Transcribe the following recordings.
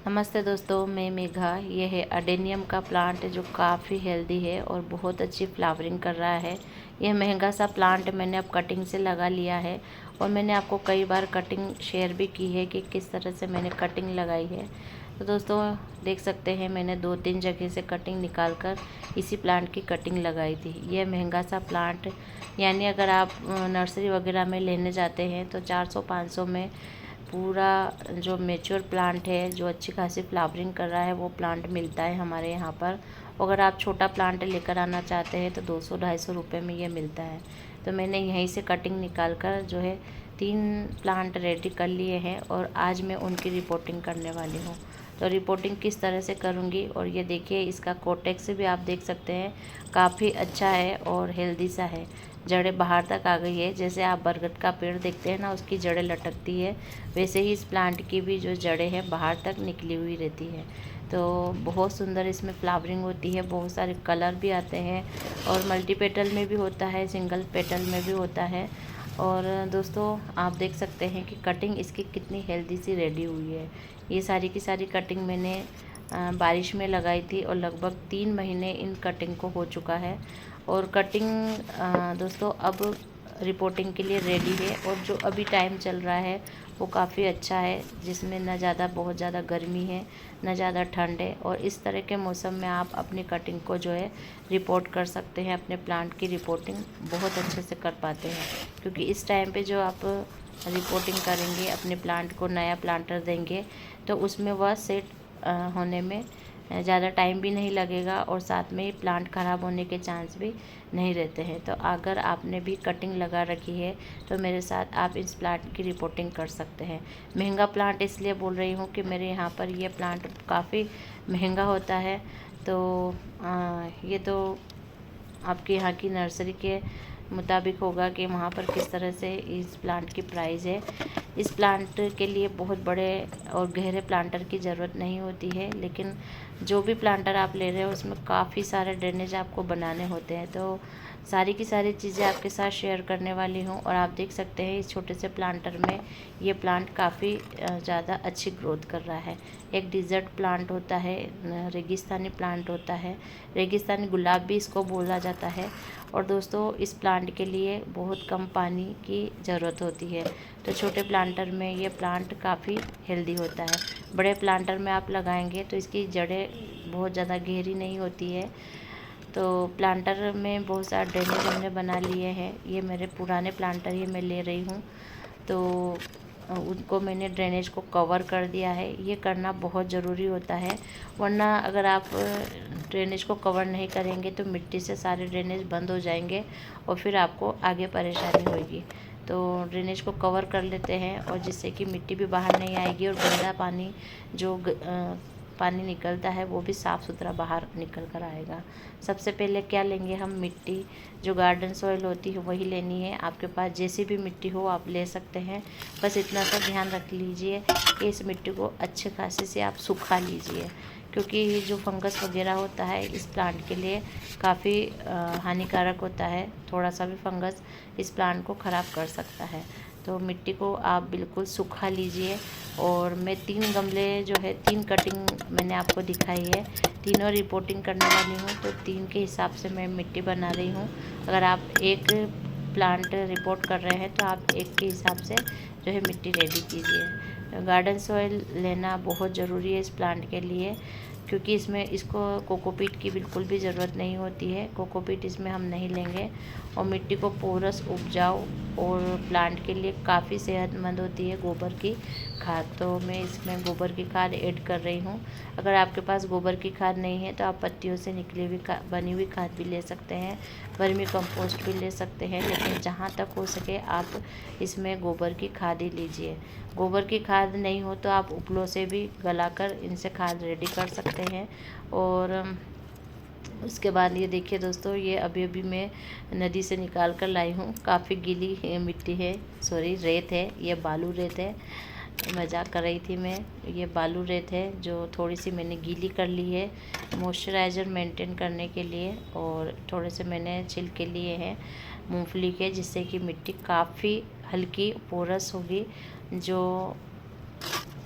नमस्ते दोस्तों, मैं मेघा। ये है अडेनियम का प्लांट जो काफ़ी हेल्दी है और बहुत अच्छी फ्लावरिंग कर रहा है। यह महंगा सा प्लांट मैंने अब कटिंग से लगा लिया है और मैंने आपको कई बार कटिंग शेयर भी की है कि किस तरह से मैंने कटिंग लगाई है। तो दोस्तों देख सकते हैं, मैंने 2-3 जगह से कटिंग निकाल कर इसी प्लांट की कटिंग लगाई थी। यह महंगा सा प्लांट, यानी अगर आप नर्सरी वगैरह में लेने जाते हैं तो 400-500 में पूरा जो मैच्योर प्लांट है, जो अच्छी खासी फ्लावरिंग कर रहा है, वो प्लांट मिलता है हमारे यहाँ पर। अगर आप छोटा प्लांट लेकर आना चाहते हैं तो 200-250 रुपये में ये मिलता है। तो मैंने यहीं से कटिंग निकाल कर जो है 3 प्लांट रेडी कर लिए हैं और आज मैं उनकी रिपोर्टिंग करने वाली हूँ। तो रिपोर्टिंग किस तरह से करूँगी, और ये देखिए इसका कोटेक्स भी आप देख सकते हैं, काफ़ी अच्छा है और हेल्दी सा है। जड़ें बाहर तक आ गई है। जैसे आप बरगद का पेड़ देखते हैं ना, उसकी जड़ें लटकती है, वैसे ही इस प्लांट की भी जो जड़ें हैं बाहर तक निकली हुई रहती है। तो बहुत सुंदर इसमें फ्लावरिंग होती है, बहुत सारे कलर भी आते हैं और मल्टी पेटल में भी होता है, सिंगल पेटल में भी होता है। और दोस्तों आप देख सकते हैं कि कटिंग इसकी कितनी हेल्दी सी रेडी हुई है। ये सारी की सारी कटिंग मैंने बारिश में लगाई थी और लगभग 3 महीने इन कटिंग को हो चुका है। और कटिंग दोस्तों अब रिपोर्टिंग के लिए रेडी है और जो अभी टाइम चल रहा है वो काफ़ी अच्छा है, जिसमें न ज़्यादा बहुत ज़्यादा गर्मी है, न ज़्यादा ठंड है। और इस तरह के मौसम में आप अपनी कटिंग को जो है रिपोर्ट कर सकते हैं, अपने प्लांट की रिपोर्टिंग बहुत अच्छे से कर पाते हैं। क्योंकि इस टाइम पे जो आप रिपोर्टिंग करेंगे, अपने प्लांट को नया प्लांटर देंगे, तो उसमें वह सेट होने में ज़्यादा टाइम भी नहीं लगेगा और साथ में ही प्लांट ख़राब होने के चांस भी नहीं रहते हैं। तो अगर आपने भी कटिंग लगा रखी है तो मेरे साथ आप इस प्लांट की रिपोर्टिंग कर सकते हैं। महंगा प्लांट इसलिए बोल रही हूँ कि मेरे यहाँ पर ये प्लांट काफ़ी महंगा होता है। तो ये तो आपके यहाँ की नर्सरी के मुताबिक होगा कि वहाँ पर किस तरह से इस प्लांट की प्राइस है। इस प्लांट के लिए बहुत बड़े और गहरे प्लांटर की ज़रूरत नहीं होती है, लेकिन जो भी प्लांटर आप ले रहे हो उसमें काफ़ी सारे ड्रेनेज आपको बनाने होते हैं। तो सारी की सारी चीज़ें आपके साथ शेयर करने वाली हूँ। और आप देख सकते हैं इस छोटे से प्लांटर में ये प्लांट काफ़ी ज़्यादा अच्छी ग्रोथ कर रहा है। एक डिज़र्ट प्लांट होता है, रेगिस्तानी प्लांट होता है, रेगिस्तानी गुलाब भी इसको बोला जाता है। और दोस्तों इस प्लांट के लिए बहुत कम पानी की ज़रूरत होती है। तो छोटे प्लांटर में ये प्लांट काफ़ी हेल्दी होता है। बड़े प्लांटर में आप लगाएंगे तो इसकी जड़ें बहुत ज़्यादा गहरी नहीं होती है। तो प्लांटर में बहुत सारा ड्रेनेज हमने बना लिए हैं। ये मेरे पुराने प्लांटर ये मैं ले रही हूँ, तो उनको मैंने ड्रेनेज को कवर कर दिया है। ये करना बहुत ज़रूरी होता है, वरना अगर आप ड्रेनेज को कवर नहीं करेंगे तो मिट्टी से सारे ड्रेनेज बंद हो जाएंगे और फिर आपको आगे परेशानी होगी। तो ड्रेनेज को कवर कर लेते हैं, और जिससे कि मिट्टी भी बाहर नहीं आएगी और गंदा पानी जो पानी निकलता है वो भी साफ़ सुथरा बाहर निकल कर आएगा। सबसे पहले क्या लेंगे हम, मिट्टी जो गार्डन सॉइल होती है वही लेनी है। आपके पास जैसी भी मिट्टी हो आप ले सकते हैं। बस इतना सा ध्यान रख लीजिए कि इस मिट्टी को अच्छे खासे से आप सुखा लीजिए, क्योंकि ये जो फंगस वगैरह होता है इस प्लांट के लिए काफ़ी हानिकारक होता है। थोड़ा सा भी फंगस इस प्लांट को ख़राब कर सकता है। तो मिट्टी को आप बिल्कुल सुखा लीजिए। और मैं 3 गमले जो है 3 कटिंग मैंने आपको दिखाई है, तीनों रिपोर्टिंग करने वाली हूँ, तो 3 के हिसाब से मैं मिट्टी बना रही हूँ। अगर आप एक प्लांट रिपोर्ट कर रहे हैं तो आप एक के हिसाब से जो है मिट्टी रेडी कीजिए। गार्डन सॉइल लेना बहुत ज़रूरी है इस प्लांट के लिए, क्योंकि इसमें इसको कोकोपीट की बिल्कुल भी ज़रूरत नहीं होती है। कोकोपीट इसमें हम नहीं लेंगे। और मिट्टी को पोरस, उपजाऊ और प्लांट के लिए काफ़ी सेहतमंद होती है गोबर की खाद। तो मैं इसमें गोबर की खाद ऐड कर रही हूँ। अगर आपके पास गोबर की खाद नहीं है तो आप पत्तियों से निकली हुई बनी हुई खाद भी ले सकते हैं, वर्मी कंपोस्ट भी ले सकते हैं, लेकिन जहाँ तक हो सके आप इसमें गोबर की खाद ही लीजिए। गोबर की खाद नहीं हो तो आप उपलों से भी गलाकर इनसे खाद रेडी कर सकते हैं। और उसके बाद ये देखिए दोस्तों, ये अभी अभी मैं नदी से निकाल कर लाई हूँ। काफ़ी गीली मिट्टी है, सॉरी रेत है, ये बालू रेत है, मजाक कर रही थी मैं। ये बालू रेत है जो थोड़ी सी मैंने गीली कर ली है मॉइस्चराइज़र मेंटेन करने के लिए। और थोड़े से मैंने छिलके लिए हैं मूंगफली के, जिससे कि मिट्टी काफ़ी हल्की पोरस होगी, जो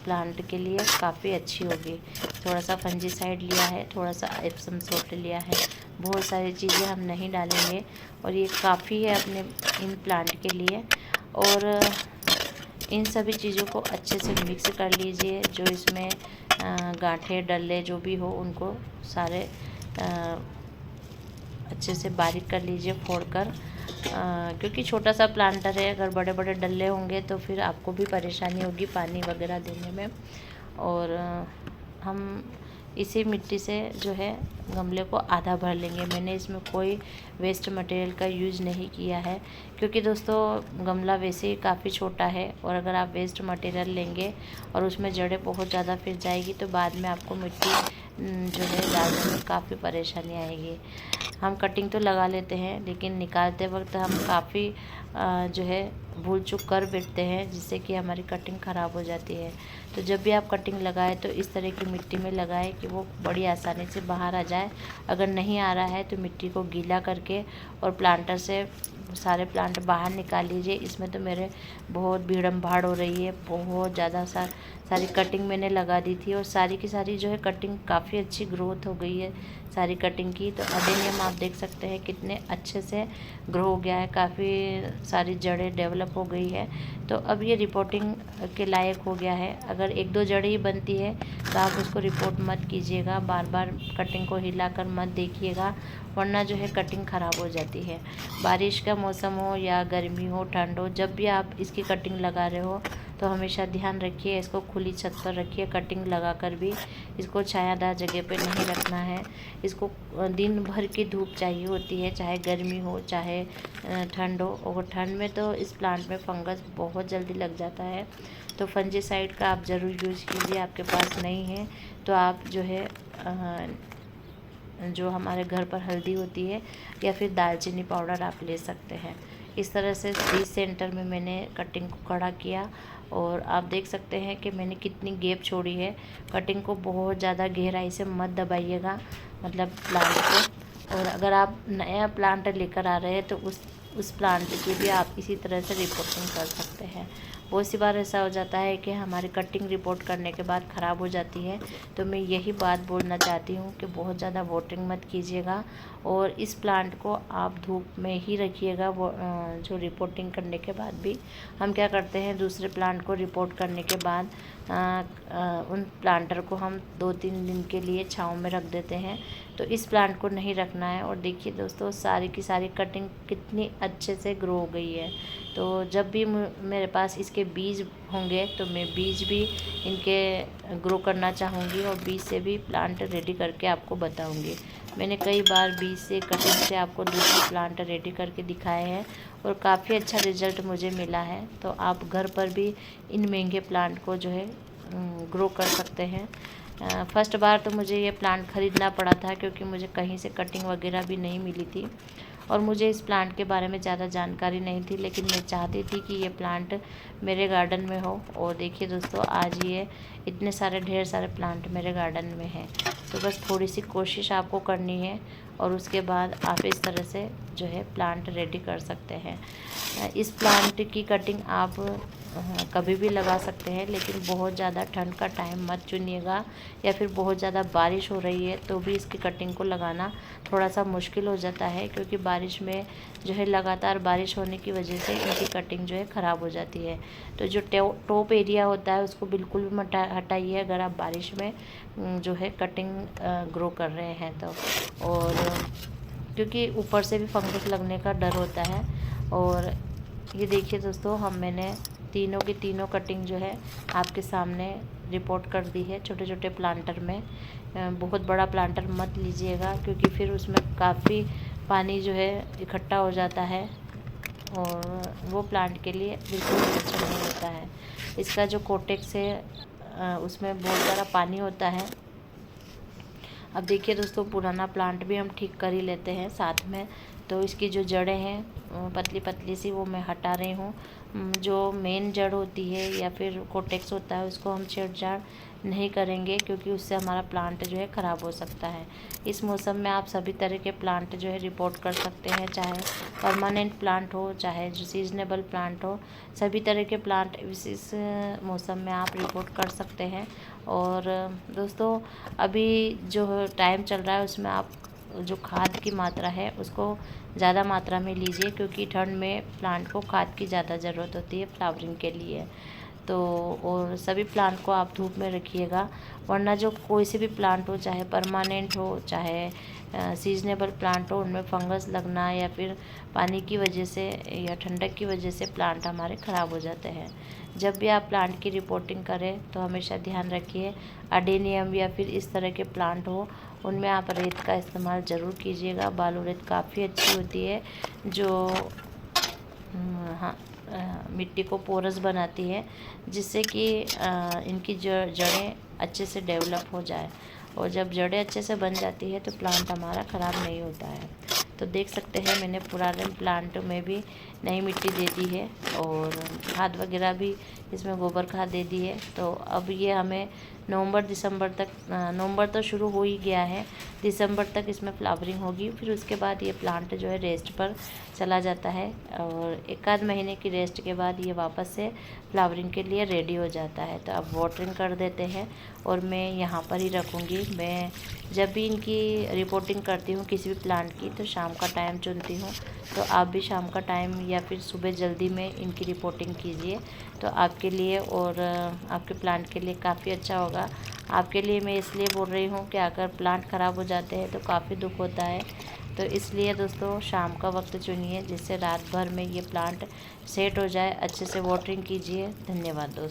प्लांट के लिए काफ़ी अच्छी होगी। थोड़ा सा फंजीसाइड लिया है, थोड़ा सा एप्सम सॉल्ट लिया है, बहुत सारी चीज़ें हम नहीं डालेंगे और ये काफ़ी है अपने इन प्लांट के लिए। और इन सभी चीज़ों को अच्छे से मिक्स कर लीजिए। जो इसमें गांठें डल्ले जो भी हो उनको सारे अच्छे से बारीक कर लीजिए फोड़कर, क्योंकि छोटा सा प्लांटर है, अगर बड़े बड़े डल्ले होंगे तो फिर आपको भी परेशानी होगी पानी वगैरह देने में। और हम इसी मिट्टी से जो है गमले को आधा भर लेंगे। मैंने इसमें कोई वेस्ट मटेरियल का यूज़ नहीं किया है, क्योंकि दोस्तों गमला वैसे ही काफ़ी छोटा है और अगर आप वेस्ट मटेरियल लेंगे और उसमें जड़ें बहुत ज़्यादा फिर जाएगी तो बाद में आपको मिट्टी जो है डालने में काफ़ी परेशानी आएगी। हम कटिंग तो लगा लेते हैं लेकिन निकालते वक्त हम काफ़ी जो है भूल चूक कर बैठते हैं, जिससे कि हमारी कटिंग ख़राब हो जाती है। तो जब भी आप कटिंग लगाएं तो इस तरह की मिट्टी में लगाएं कि वो बड़ी आसानी से बाहर आ जाए। अगर नहीं आ रहा है तो मिट्टी को गीला करके और प्लांटर से सारे प्लांट बाहर निकाल लीजिए। इसमें तो मेरे बहुत भीड़म भाड़ हो रही है, बहुत ज़्यादा सारी कटिंग मैंने लगा दी थी और सारी की सारी जो है कटिंग काफ़ी अच्छी ग्रोथ हो गई है सारी कटिंग की। तो अडेनियम आप देख सकते हैं कितने अच्छे से ग्रो हो गया है, काफ़ी सारी जड़ें डेवलप हो गई है। तो अब ये रिपोर्टिंग के लायक हो गया है। अगर एक दो जड़ें ही बनती है तो आप उसको रिपोर्ट मत कीजिएगा, बार बार कटिंग को हिलाकर मत देखिएगा, वरना जो है कटिंग ख़राब हो जाती है। बारिश का मौसम हो या गर्मी हो, ठंड हो, जब भी आप इसकी कटिंग लगा रहे हो तो हमेशा ध्यान रखिए इसको खुली छत पर रखिए। कटिंग लगाकर भी इसको छायादार जगह पे नहीं रखना है। इसको दिन भर की धूप चाहिए होती है, चाहे गर्मी हो चाहे ठंड हो। और ठंड में तो इस प्लांट में फंगस बहुत जल्दी लग जाता है, तो फंजीसाइड का आप ज़रूर यूज़ कीजिए। आपके पास नहीं है तो आप जो है जो हमारे घर पर हल्दी होती है या फिर दालचीनी पाउडर आप ले सकते हैं। इस तरह से 30 सेंटर में मैंने कटिंग को खड़ा किया और आप देख सकते हैं कि मैंने कितनी गैप छोड़ी है। कटिंग को बहुत ज़्यादा गहराई से मत दबाइएगा, मतलब प्लांट को। और अगर आप नया प्लांट लेकर आ रहे हैं तो उस प्लांट की भी आप इसी तरह से रिपोर्टिंग कर सकते हैं। बहुत सी बार ऐसा हो जाता है कि हमारी कटिंग रिपोर्ट करने के बाद ख़राब हो जाती है, तो मैं यही बात बोलना चाहती हूँ कि बहुत ज़्यादा वोटिंग मत कीजिएगा और इस प्लांट को आप धूप में ही रखिएगा। वो जो रिपोर्टिंग करने के बाद भी हम क्या करते हैं, दूसरे प्लांट को रिपोर्ट करने के बाद उन प्लांटर को हम 2-3 दिन के लिए छाँव में रख देते हैं, तो इस प्लांट को नहीं रखना है। और देखिए दोस्तों सारी की सारी कटिंग कितनी अच्छे से ग्रो हो गई है। तो जब भी मेरे पास इसके बीज होंगे तो मैं बीज भी इनके ग्रो करना चाहूँगी और बीज से भी प्लांट रेडी करके आपको बताऊँगी। मैंने कई बार बीज से कटिंग से आपको दूसरे प्लांट रेडी करके दिखाए हैं और काफ़ी अच्छा रिज़ल्ट मुझे मिला है। तो आप घर पर भी इन महंगे प्लांट को जो है ग्रो कर सकते हैं। फर्स्ट बार तो मुझे ये प्लांट ख़रीदना पड़ा था, क्योंकि मुझे कहीं से कटिंग वगैरह भी नहीं मिली थी और मुझे इस प्लांट के बारे में ज़्यादा जानकारी नहीं थी, लेकिन मैं चाहती थी कि ये प्लांट मेरे गार्डन में हो। और देखिए दोस्तों आज ये इतने सारे ढेर सारे प्लांट मेरे गार्डन में हैं। तो बस थोड़ी सी कोशिश आपको करनी है और उसके बाद आप इस तरह से जो है प्लांट रेडी कर सकते हैं। इस प्लांट की कटिंग आप कभी भी लगा सकते हैं, लेकिन बहुत ज़्यादा ठंड का टाइम मत चुनिएगा या फिर बहुत ज़्यादा बारिश हो रही है तो भी इसकी कटिंग को लगाना थोड़ा सा मुश्किल हो जाता है, क्योंकि बारिश में जो है लगातार बारिश होने की वजह से इनकी कटिंग जो है ख़राब हो जाती है। तो जो टॉप एरिया होता है उसको बिल्कुल भी मत हटाइए अगर आप बारिश में जो है कटिंग ग्रो कर रहे हैं तो। और क्योंकि ऊपर से भी फंगस लगने का डर होता है। और ये देखिए दोस्तों मैंने तीनों की तीनों कटिंग जो है आपके सामने रिपोर्ट कर दी है छोटे छोटे प्लांटर में। बहुत बड़ा प्लांटर मत लीजिएगा, क्योंकि फिर उसमें काफ़ी पानी जो है इकट्ठा हो जाता है और वो प्लांट के लिए बिल्कुल भी अच्छा नहीं होता है। इसका जो कोटेक्स है उसमें बहुत सारा पानी होता है। अब देखिए दोस्तों पुराना प्लांट भी हम ठीक कर ही लेते हैं साथ में। तो इसकी जो जड़ें हैं पतली पतली सी वो मैं हटा रही हूँ। जो मेन जड़ होती है या फिर कोटेक्स होता है उसको हम छेड़छाड़ नहीं करेंगे, क्योंकि उससे हमारा प्लांट जो है ख़राब हो सकता है। इस मौसम में आप सभी तरह के प्लांट जो है रिपोर्ट कर सकते हैं, चाहे परमानेंट प्लांट हो, चाहे जो सीजनेबल प्लांट हो। सभी तरह के प्लांट इस मौसम में आप रिपोर्ट कर सकते हैं। और दोस्तों, अभी जो टाइम चल रहा है उसमें आप जो खाद की मात्रा है उसको ज़्यादा मात्रा में लीजिए, क्योंकि ठंड में प्लांट को खाद की ज़्यादा ज़रूरत होती है फ्लावरिंग के लिए। तो और सभी प्लांट को आप धूप में रखिएगा, वरना जो कोई से भी प्लांट हो, चाहे परमानेंट हो चाहे सीजनेबल प्लांट हो, उनमें फंगस लगना या फिर पानी की वजह से या ठंडक की वजह से प्लांट हमारे ख़राब हो जाते हैं। जब भी आप प्लांट की रिपोर्टिंग करें तो हमेशा ध्यान रखिए, अडेनियम या फिर इस तरह के प्लांट हो उनमें आप रेत का इस्तेमाल ज़रूर कीजिएगा। बालू रेत काफ़ी अच्छी होती है, जो हाँ मिट्टी को पोरस बनाती है, जिससे कि इनकी जड़ें अच्छे से डेवलप हो जाए। और जब जड़ें अच्छे से बन जाती है तो प्लांट हमारा ख़राब नहीं होता है। तो देख सकते हैं मैंने पुराने प्लांट में भी नई मिट्टी दे दी है और खाद वगैरह भी इसमें गोबर खाद दे दी है। तो अब ये हमें नवंबर तो शुरू हो ही गया है, दिसंबर तक इसमें फ्लावरिंग होगी। फिर उसके बाद ये प्लांट जो है रेस्ट पर चला जाता है और एक आध महीने की रेस्ट के बाद ये वापस से फ्लावरिंग के लिए रेडी हो जाता है। तो अब वाटरिंग कर देते हैं और मैं यहाँ पर ही रखूँगी। मैं जब भी इनकी रिपोर्टिंग करती हूँ किसी भी प्लांट की, तो शाम का टाइम चुनती हूँ। तो आप भी शाम का टाइम या फिर सुबह जल्दी में इनकी रिपोर्टिंग कीजिए, तो आपके लिए और आपके प्लांट के लिए काफ़ी अच्छा होगा। आपके लिए मैं इसलिए बोल रही हूँ कि अगर प्लांट ख़राब हो जाते हैं तो काफ़ी दुख होता है। तो इसलिए दोस्तों शाम का वक्त चुनिए, जिससे रात भर में ये प्लांट सेट हो जाए। अच्छे से वाटरिंग कीजिए। धन्यवाद दोस्तों।